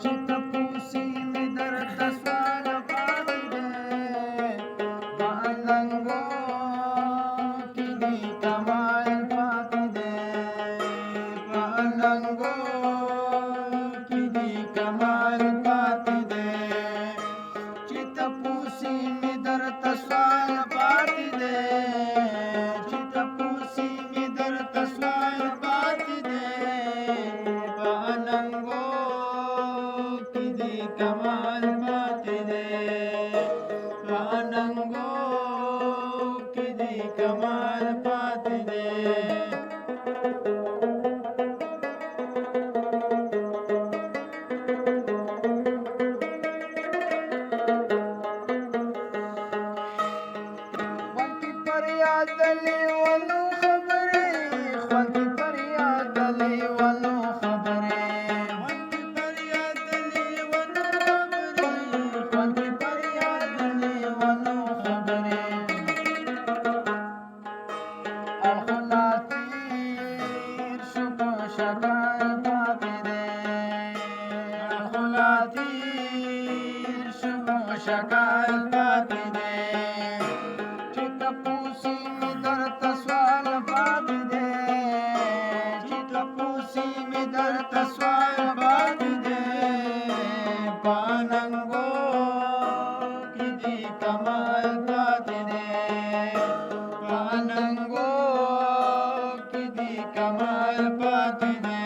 چې تپوسي مې درته سوال پاتې دی په اننګو کې دې کمال پاتې دی په اننګو کې دې کمال پاتې دی چې تپوسي مې درته سوال پاتې دی چې تپوسي مې درته سوال پاتې دی په اننګو कमाल पाते दे आनंगो किदी कमाल पाते दे वंती पर याद ले वनो खबरे वंती पर याद ले वनो खबरे شکر پاتې دی خلاتیر شکر پاتې دی چې تپوسي مې درته سوال پاتې دی چې تپوسي مې درته سوال پاتې دی په اننګو کې دې کمال پاتې دی په اننګو کې دې کمال پاتې دی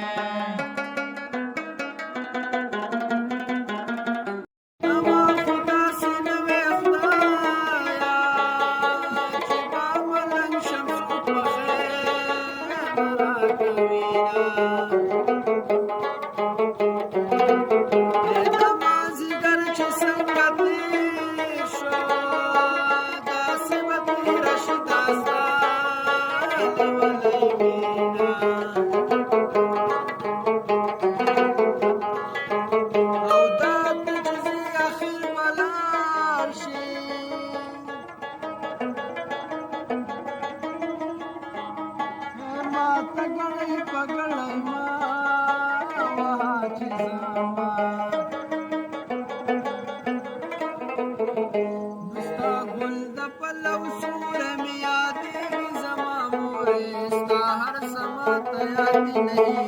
नहीं